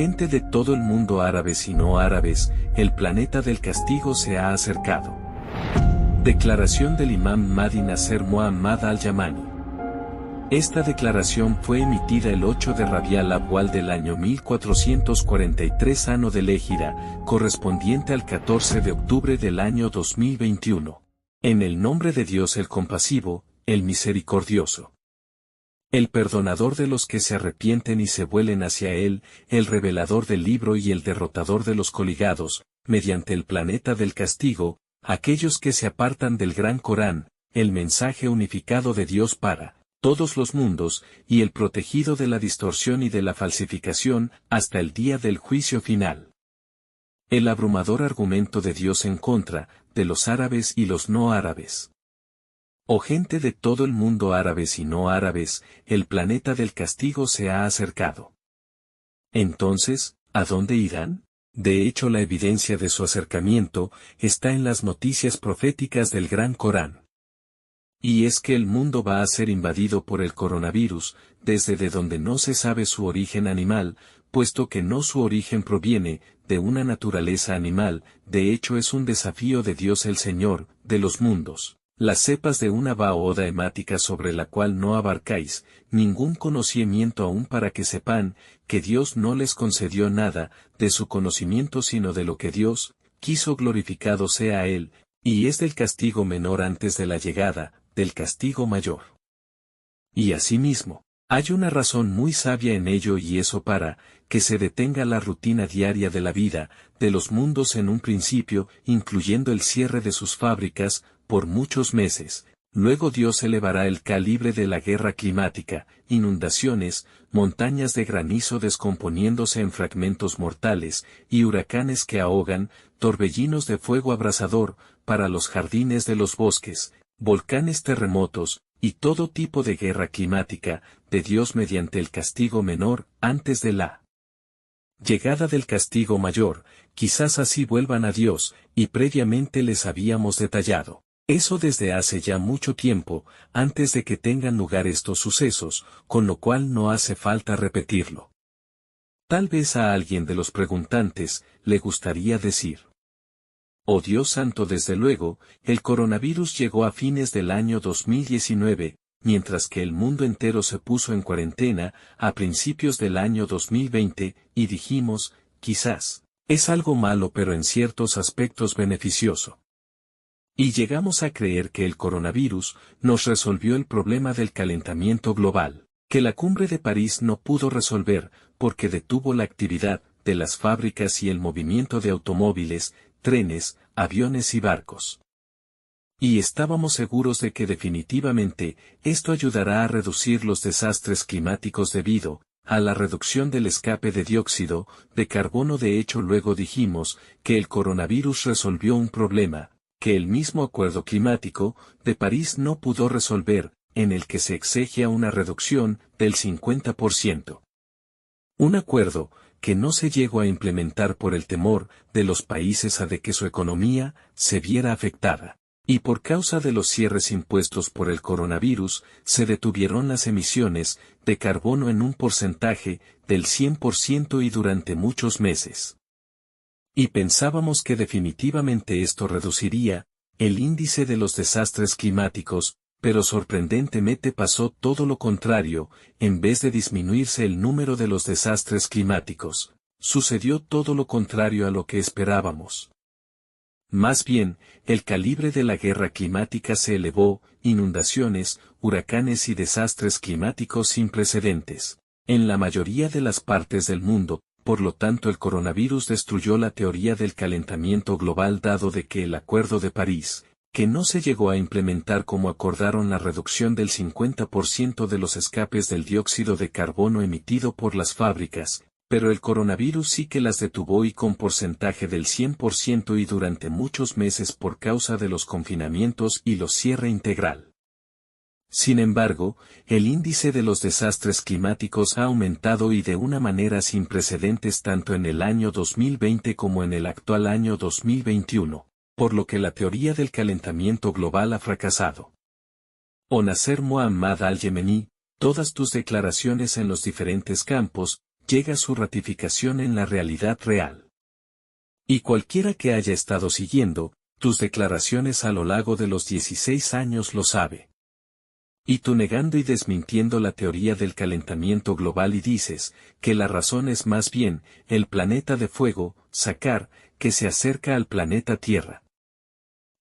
gente de todo el mundo, árabes y no árabes, el planeta del castigo se ha acercado. Declaración del Imam Mahdi Nasser Muhammad al-Yamani. Esta declaración fue emitida el 8 de Rabiul Awwal del año 1443 ano del Égira, correspondiente al 14 de octubre del año 2021. En el nombre de Dios el compasivo, el misericordioso, el perdonador de los que se arrepienten y se vuelven hacia Él, el revelador del libro y el derrotador de los coligados, mediante el planeta del castigo, aquellos que se apartan del gran Corán, el mensaje unificado de Dios para todos los mundos, y el protegido de la distorsión y de la falsificación, hasta el día del juicio final. El abrumador argumento de Dios en contra de los árabes y los no árabes. Oh gente de todo el mundo, árabes y no árabes, el planeta del castigo se ha acercado. Entonces, ¿a dónde irán? De hecho, la evidencia de su acercamiento está en las noticias proféticas del Gran Corán. Y es que el mundo va a ser invadido por el coronavirus, desde de donde no se sabe su origen animal, puesto que no su origen proviene de una naturaleza animal, de hecho es un desafío de Dios el Señor, de los mundos. Las cepas de una oda hemática sobre la cual no abarcáis ningún conocimiento aún, para que sepan que Dios no les concedió nada de su conocimiento sino de lo que Dios quiso, glorificado sea Él, y es del castigo menor antes de la llegada del castigo mayor. Y asimismo, hay una razón muy sabia en ello, y eso para que se detenga la rutina diaria de la vida de los mundos en un principio, incluyendo el cierre de sus fábricas, por muchos meses. Luego Dios elevará el calibre de la guerra climática, inundaciones, montañas de granizo descomponiéndose en fragmentos mortales, y huracanes que ahogan, torbellinos de fuego abrasador, para los jardines de los bosques, volcanes, terremotos, y todo tipo de guerra climática, de Dios mediante el castigo menor, antes de la llegada del castigo mayor. Quizás así vuelvan a Dios, y previamente les habíamos detallado eso desde hace ya mucho tiempo, antes de que tengan lugar estos sucesos, con lo cual no hace falta repetirlo. Tal vez a alguien de los preguntantes le gustaría decir: oh Dios santo, desde luego, el coronavirus llegó a fines del año 2019, mientras que el mundo entero se puso en cuarentena a principios del año 2020, y dijimos, quizás, es algo malo pero en ciertos aspectos beneficioso. Y llegamos a creer que el coronavirus nos resolvió el problema del calentamiento global, que la cumbre de París no pudo resolver, porque detuvo la actividad de las fábricas y el movimiento de automóviles, trenes, aviones y barcos. Y estábamos seguros de que definitivamente esto ayudará a reducir los desastres climáticos debido a la reducción del escape de dióxido de carbono. De hecho, luego dijimos que el coronavirus resolvió un problema que el mismo Acuerdo Climático de París no pudo resolver, en el que se exige a una reducción del 50%. Un acuerdo que no se llegó a implementar por el temor de los países a de que su economía se viera afectada. Y por causa de los cierres impuestos por el coronavirus, se detuvieron las emisiones de carbono en un porcentaje del 100% y durante muchos meses. Y pensábamos que definitivamente esto reduciría el índice de los desastres climáticos, pero sorprendentemente pasó todo lo contrario. En vez de disminuirse el número de los desastres climáticos, sucedió todo lo contrario a lo que esperábamos. Más bien, el calibre de la guerra climática se elevó, inundaciones, huracanes y desastres climáticos sin precedentes en la mayoría de las partes del mundo. Por lo tanto, el coronavirus destruyó la teoría del calentamiento global, dado de que el Acuerdo de París, que no se llegó a implementar como acordaron la reducción del 50% de los escapes del dióxido de carbono emitido por las fábricas, pero el coronavirus sí que las detuvo, y con porcentaje del 100% y durante muchos meses por causa de los confinamientos y los cierre integral. Sin embargo, el índice de los desastres climáticos ha aumentado y de una manera sin precedentes tanto en el año 2020 como en el actual año 2021, por lo que la teoría del calentamiento global ha fracasado. Oh Nasser Muhammad al-Yemení, todas tus declaraciones en los diferentes campos llega su ratificación en la realidad real. Y cualquiera que haya estado siguiendo tus declaraciones a lo largo de los 16 años lo sabe. Y tú negando y desmintiendo la teoría del calentamiento global y dices que la razón es más bien el planeta de fuego, Sakar, que se acerca al planeta Tierra.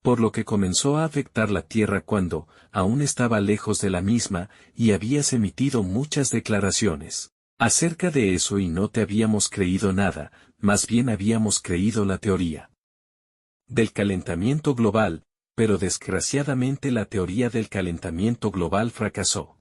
Por lo que comenzó a afectar la Tierra cuando aún estaba lejos de la misma y habías emitido muchas declaraciones acerca de eso y no te habíamos creído nada, más bien habíamos creído la teoría del calentamiento global, pero desgraciadamente la teoría del calentamiento global fracasó.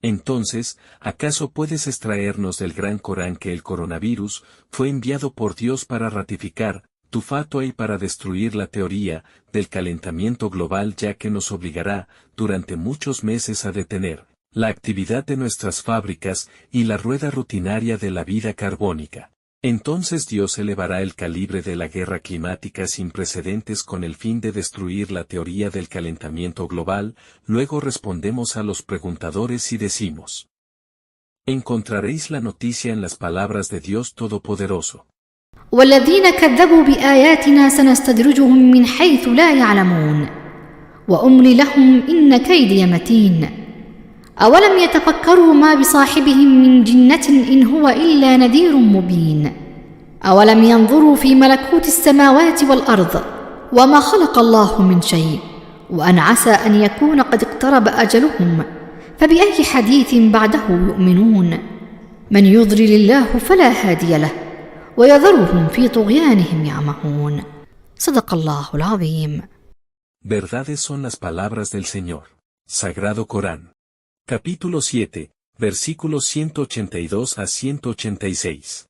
Entonces, ¿acaso puedes extraernos del Gran Corán que el coronavirus fue enviado por Dios para ratificar tu fatwa y para destruir la teoría del calentamiento global, ya que nos obligará durante muchos meses a detener la actividad de nuestras fábricas y la rueda rutinaria de la vida carbónica? Entonces Dios elevará el calibre de la guerra climática sin precedentes con el fin de destruir la teoría del calentamiento global. Luego respondemos a los preguntadores y decimos: encontraréis la noticia en las palabras de Dios Todopoderoso. والذين كذبوا بآياتنا سنستدرجهم من حيث لا يعلمون وأملي لهم إن كيدي متين أولم يتفكروا ما بصاحبهم من جنة إن هو إلا نذير مبين أولم ينظروا في ملكوت السماوات والأرض وما خلق الله من شيء وأن عسى أن يكون قد اقترب أجلهم فبأي حديث بعده يؤمنون من يضلل الله فلا هادي له ويذرهم في طغيانهم يعمهون صدق الله العظيم. Verdades son las palabras del Señor. Sagrado Corán. Capítulo 7, versículos 182 a 186.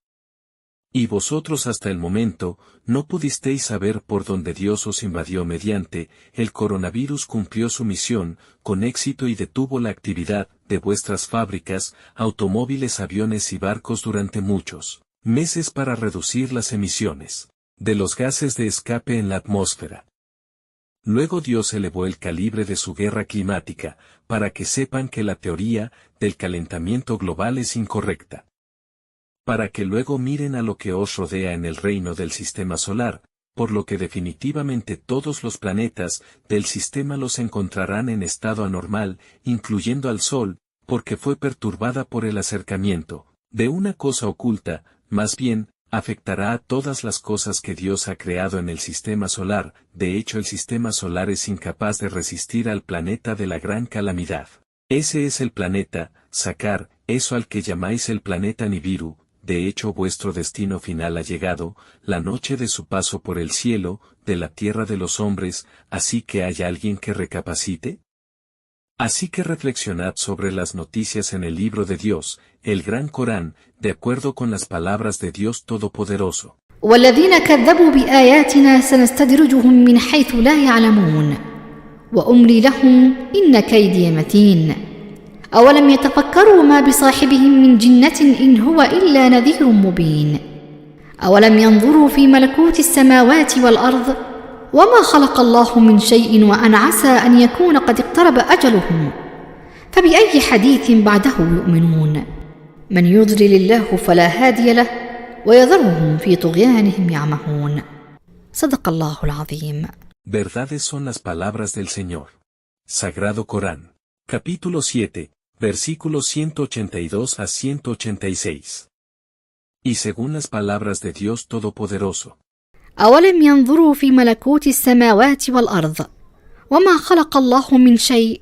Y vosotros hasta el momento, no pudisteis saber por dónde Dios os invadió mediante el coronavirus, cumplió su misión con éxito y detuvo la actividad de vuestras fábricas, automóviles, aviones y barcos durante muchos meses para reducir las emisiones de los gases de escape en la atmósfera. Luego Dios elevó el calibre de su guerra climática, para que sepan que la teoría del calentamiento global es incorrecta. Para que luego miren a lo que os rodea en el reino del sistema solar, por lo que definitivamente todos los planetas del sistema los encontrarán en estado anormal, incluyendo al Sol, porque fue perturbada por el acercamiento de una cosa oculta. Más bien, afectará a todas las cosas que Dios ha creado en el sistema solar. De hecho, el sistema solar es incapaz de resistir al planeta de la gran calamidad. Ese es el planeta, Sakar, eso al que llamáis el planeta Nibiru. De hecho, vuestro destino final ha llegado, la noche de su paso por el cielo, de la tierra de los hombres, así que ¿hay alguien que recapacite? Así que reflexionad sobre las noticias en el libro de Dios, el Gran Corán, de acuerdo con las palabras de Dios Todopoderoso. والذين كذبوا بآياتنا سنستدرجهم من حيث لا يعلمون وأملي لهم إن كيدي متين أولم يتفكروا ما بصاحبهم من جنة إن هو إلا نذير مبين أولم ينظروا في ملكوت السماوات والأرض وما خلق الله من شيء وأن عسى أن يكون قد اقترب أجلهم فبأي حديث بعده يؤمنون من يضلل الله فلا هادي له ويذرهم في طغيانهم يعمهون صدق الله العظيم. Verdades son las palabras del Señor. Sagrado Corán. Capítulo 7, versículos 182 a 186. Y según las palabras de Dios Todopoderoso. أولم ينظروا في ملكوت السماوات والأرض وما خلق الله من شيء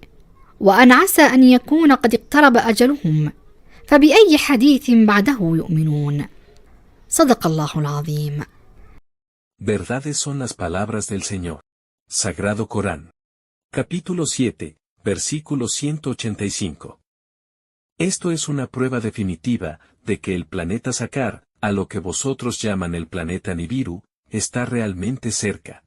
وأن عسى أن يكون قد اقترب أجلهم فبأي حديث بعده يؤمنون صدق الله العظيم. Verdades son las palabras del Señor. Sagrado Corán. Capítulo 7, versículo 185. Esto es una prueba definitiva de que el planeta Sakar, a lo que vosotros llaman el planeta Nibiru, está realmente cerca.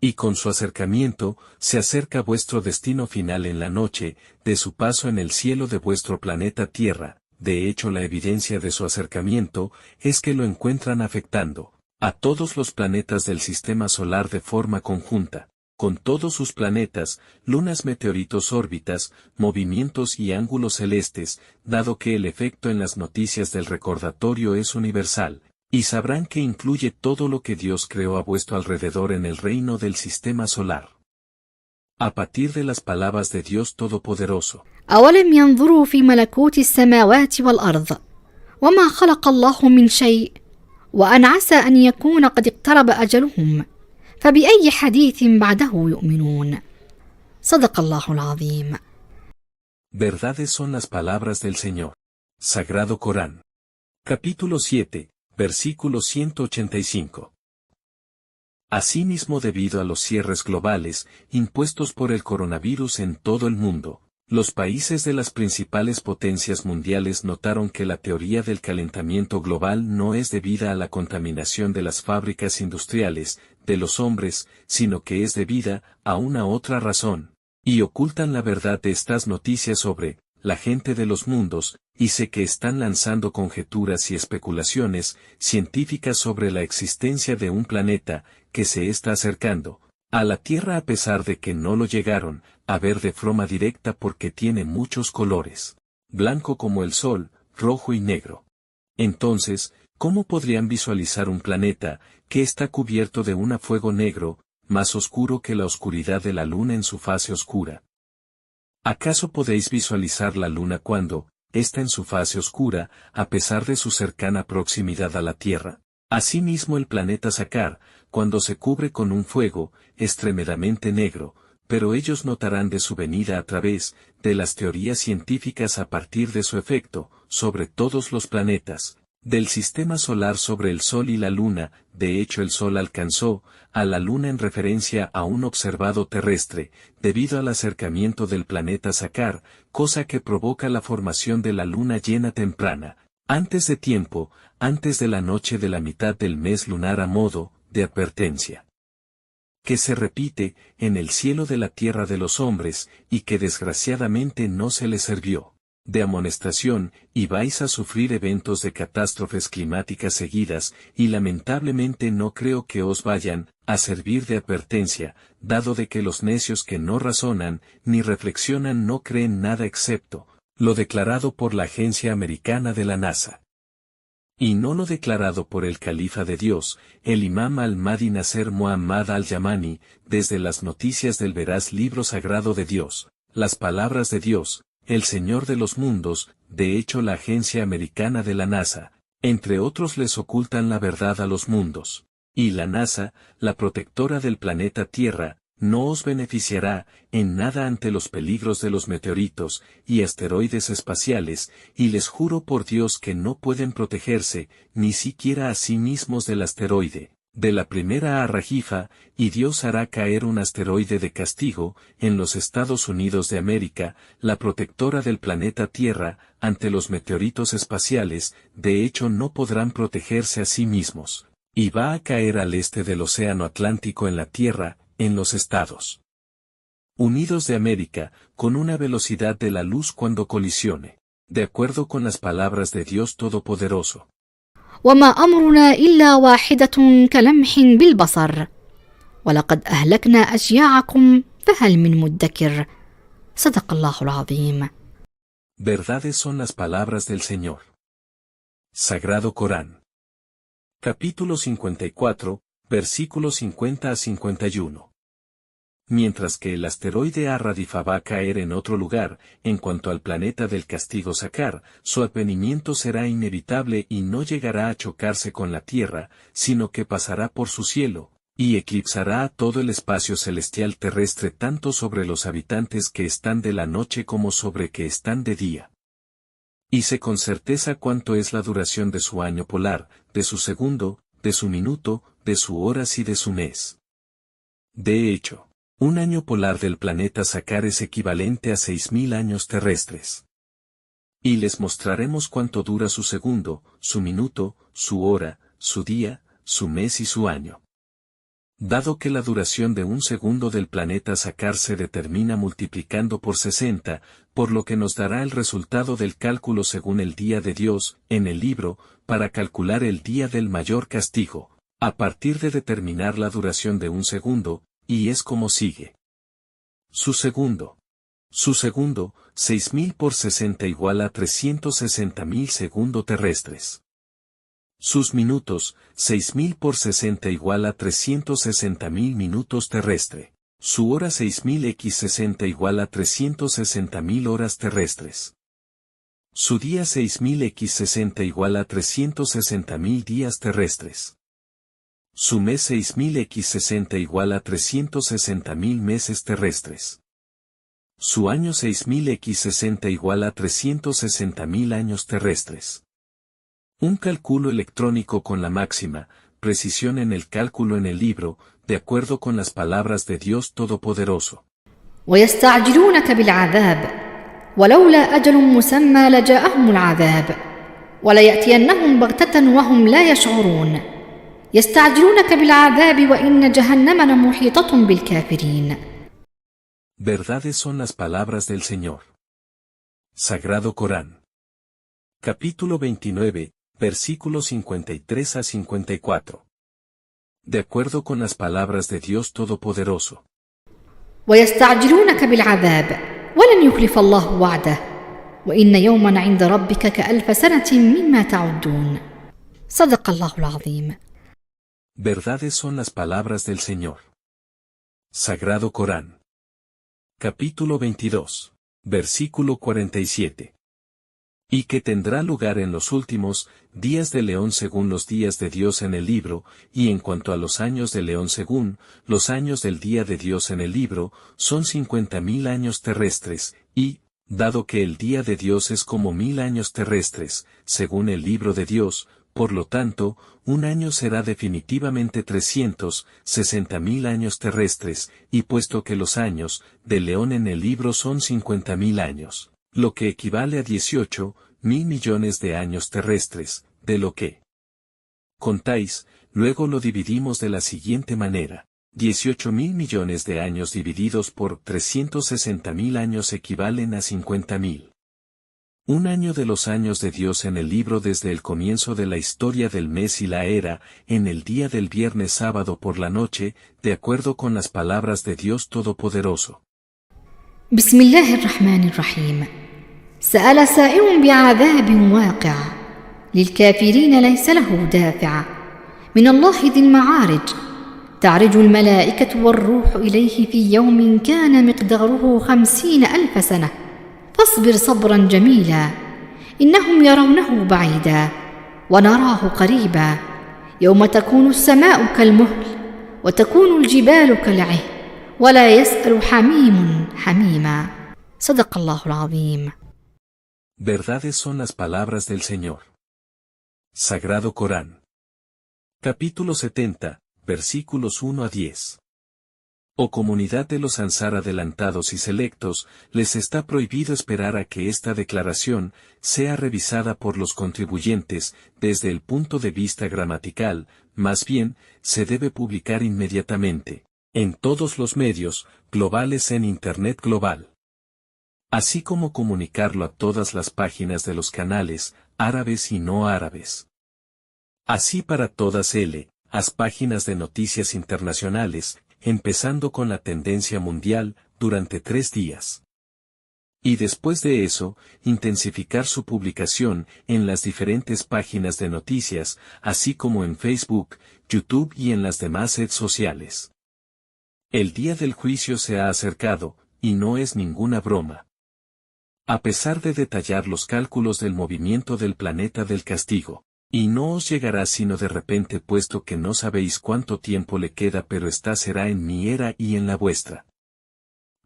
Y con su acercamiento, se acerca vuestro destino final en la noche, de su paso en el cielo de vuestro planeta Tierra. De hecho, la evidencia de su acercamiento es que lo encuentran afectando a todos los planetas del sistema solar de forma conjunta, con todos sus planetas, lunas, meteoritos, órbitas, movimientos y ángulos celestes, dado que el efecto en las noticias del recordatorio es universal, y sabrán que incluye todo lo que Dios creó a vuestro alrededor en el reino del sistema solar. A partir de las palabras de Dios Todopoderoso. أولم ينظروا في ملكوت السماوات والأرض وما خلق الله من شيء وأن عسى أن يكون قد اقترب أجلهم فبأي حديث بعده يؤمنون. صدق الله العظيم. Verdades son las palabras del Señor. Sagrado Corán. Capítulo 7, versículo 185. Asimismo, debido a los cierres globales, impuestos por el coronavirus en todo el mundo, los países de las principales potencias mundiales notaron que la teoría del calentamiento global no es debida a la contaminación de las fábricas industriales, de los hombres, sino que es debida a una otra razón, y ocultan la verdad de estas noticias sobre la gente de los mundos, y sé que están lanzando conjeturas y especulaciones científicas sobre la existencia de un planeta que se está acercando a la Tierra a pesar de que no lo llegaron a ver de forma directa porque tiene muchos colores, blanco como el sol, rojo y negro. Entonces, ¿cómo podrían visualizar un planeta que está cubierto de un fuego negro, más oscuro que la oscuridad de la luna en su fase oscura? ¿Acaso podéis visualizar la luna cuando está en su fase oscura, a pesar de su cercana proximidad a la Tierra? Asimismo el planeta Sakar, cuando se cubre con un fuego, es tremendamente negro, pero ellos notarán de su venida a través de las teorías científicas a partir de su efecto sobre todos los planetas del sistema solar sobre el Sol y la Luna. De hecho, el Sol alcanzó a la Luna en referencia a un observado terrestre, debido al acercamiento del planeta Sakar, cosa que provoca la formación de la luna llena temprana, antes de tiempo, antes de la noche de la mitad del mes lunar a modo de advertencia, que se repite en el cielo de la tierra de los hombres, y que desgraciadamente no se les sirvió de amonestación, y vais a sufrir eventos de catástrofes climáticas seguidas, y lamentablemente no creo que os vayan a servir de advertencia, dado de que los necios que no razonan ni reflexionan no creen nada excepto lo declarado por la agencia americana de la NASA. Y no lo declarado por el califa de Dios, el imam al-Mahdi Nasser Muhammad al-Yamani, desde las noticias del veraz libro sagrado de Dios, las palabras de Dios, el Señor de los mundos. De hecho la agencia americana de la NASA, entre otros, les ocultan la verdad a los mundos. Y la NASA, la protectora del planeta Tierra, no os beneficiará en nada ante los peligros de los meteoritos y asteroides espaciales, y les juro por Dios que no pueden protegerse, ni siquiera a sí mismos del asteroide, de la primera Arrajifa, y Dios hará caer un asteroide de castigo en los Estados Unidos de América, la protectora del planeta Tierra, ante los meteoritos espaciales. De hecho no podrán protegerse a sí mismos, y va a caer al este del Océano Atlántico en la Tierra, en los Estados Unidos de América, con una velocidad de la luz cuando colisione, de acuerdo con las palabras de Dios Todopoderoso. وما أمرنا إلا واحدة كلمح بالبصر ولقد أهلكنا أشياعكم فهل من مدكر. صدق الله العظيم. Verdades son las palabras del Señor. Sagrado Corán. Capítulo 54, versículos 50 a 51. Mientras que el asteroide Ar-Radifa va a caer en otro lugar, en cuanto al planeta del castigo Sakar, su advenimiento será inevitable y no llegará a chocarse con la Tierra, sino que pasará por su cielo, y eclipsará a todo el espacio celestial terrestre tanto sobre los habitantes que están de la noche como sobre que están de día. Y sé con certeza cuánto es la duración de su año polar, de su segundo, de su minuto, de su horas y de su mes. De hecho, un año polar del planeta Sakar es equivalente a 6.000 años terrestres. Y les mostraremos cuánto dura su segundo, su minuto, su hora, su día, su mes y su año. Dado que la duración de un segundo del planeta Sakar se determina multiplicando por 60, por lo que nos dará el resultado del cálculo según el día de Dios, en el libro, para calcular el día del mayor castigo, a partir de determinar la duración de un segundo, y es como sigue. Su segundo, 6.000 por 60 igual a 360.000 segundos terrestres. Sus minutos, 6.000 por 60 igual a 360.000 minutos terrestre. Su hora 6.000 x 60 igual a 360.000 horas terrestres. Su día 6.000 x 60 igual a 360.000 días terrestres. Su mes 6.000 x 60 igual a 360.000 meses terrestres. Su año 6.000 x 60 igual a 360.000 años terrestres. Un cálculo electrónico con la máxima precisión en el cálculo en el libro, de acuerdo con las palabras de Dios Todopoderoso. ويستعجلونك بالعذاب ولولا أجل مسمى لجاءهم العذاب وليأتينهم بغتة وهم لا يشعرون يستعجلونك بالعذاب وإن جهنم لمحيطة بالكافرين. Verdades son las palabras del Señor. Sagrado Corán. Capítulo 29, versículos 53 a 54. De acuerdo con las palabras de Dios Todopoderoso. ويستعجلونك بالعذاب ولن يخلف الله وعده وإن يوما عند ربك كألف سنة مما تعدون. صدق الله العظيم. Verdades son las palabras del Señor. Sagrado Corán. Capítulo 22, versículo 47. Y que tendrá lugar en los últimos días de León según los días de Dios en el libro, y en cuanto a los años de León según los años del día de Dios en el libro, son 50.000 años terrestres, y, dado que el día de Dios es como 1.000 años terrestres, según el libro de Dios, por lo tanto, un año será definitivamente 360.000 años terrestres, y puesto que los años de León en el libro son 50.000 años, lo que equivale a 18.000 millones de años terrestres, de lo que contáis, luego lo dividimos de la siguiente manera. 18.000 millones de años divididos por 360.000 años equivalen a 50.000. Un año de los años de Dios en el libro desde el comienzo de la historia del mes y la era, en el día del viernes sábado por la noche, de acuerdo con las palabras de Dios Todopoderoso. بسم الله الرحمن الرحيم. سأل سائل بعذاب واقع للكافرين ليس له دافع من الله ذي المعارج تعرج الملائكة والروح إليه في يوم كان مقداره 50,000 سنة فاصبر صبرا جميلا إنهم يرونه بعيدا ونراه قريبا يوم تكون السماء كالمهل وتكون الجبال كالعهن ولا يسأل حميم حميما. صدق الله العظيم. Verdades son las palabras del Señor. Sagrado Corán. Capítulo 70, versículos 1 a 10. Oh comunidad de los Ansar adelantados y selectos, les está prohibido esperar a que esta declaración sea revisada por los contribuyentes desde el punto de vista gramatical, más bien, se debe publicar inmediatamente, en todos los medios globales en Internet global. Así como comunicarlo a todas las páginas de los canales, árabes y no árabes. Así para todas las páginas de noticias internacionales, empezando con la tendencia mundial, durante 3 días. Y después de eso, intensificar su publicación en las diferentes páginas de noticias, así como en Facebook, YouTube y en las demás redes sociales. El día del juicio se ha acercado, y no es ninguna broma. A pesar de detallar los cálculos del movimiento del planeta del castigo, y no os llegará sino de repente puesto que no sabéis cuánto tiempo le queda pero esta será en mi era y en la vuestra.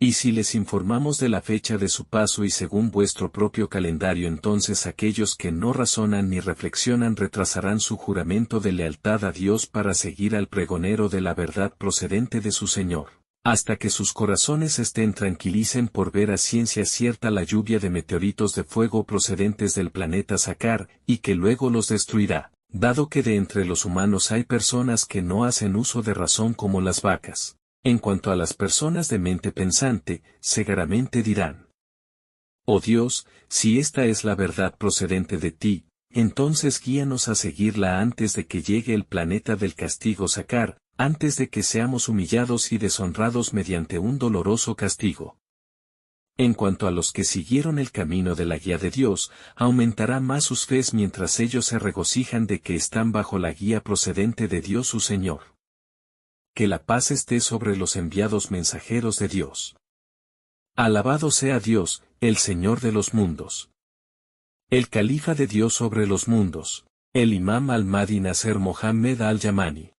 Y si les informamos de la fecha de su paso y según vuestro propio calendario entonces aquellos que no razonan ni reflexionan retrasarán su juramento de lealtad a Dios para seguir al pregonero de la verdad procedente de su Señor, hasta que sus corazones estén tranquilicen por ver a ciencia cierta la lluvia de meteoritos de fuego procedentes del planeta Sakar, y que luego los destruirá, dado que de entre los humanos hay personas que no hacen uso de razón como las vacas. En cuanto a las personas de mente pensante, seguramente dirán: Oh Dios, si esta es la verdad procedente de ti, entonces guíanos a seguirla antes de que llegue el planeta del castigo Sakar, antes de que seamos humillados y deshonrados mediante un doloroso castigo. En cuanto a los que siguieron el camino de la guía de Dios, aumentará más sus fes mientras ellos se regocijan de que están bajo la guía procedente de Dios su Señor. Que la paz esté sobre los enviados mensajeros de Dios. Alabado sea Dios, el Señor de los mundos. El Califa de Dios sobre los mundos, el Imam al-Mahdi Nasser Mohammed al-Yamani.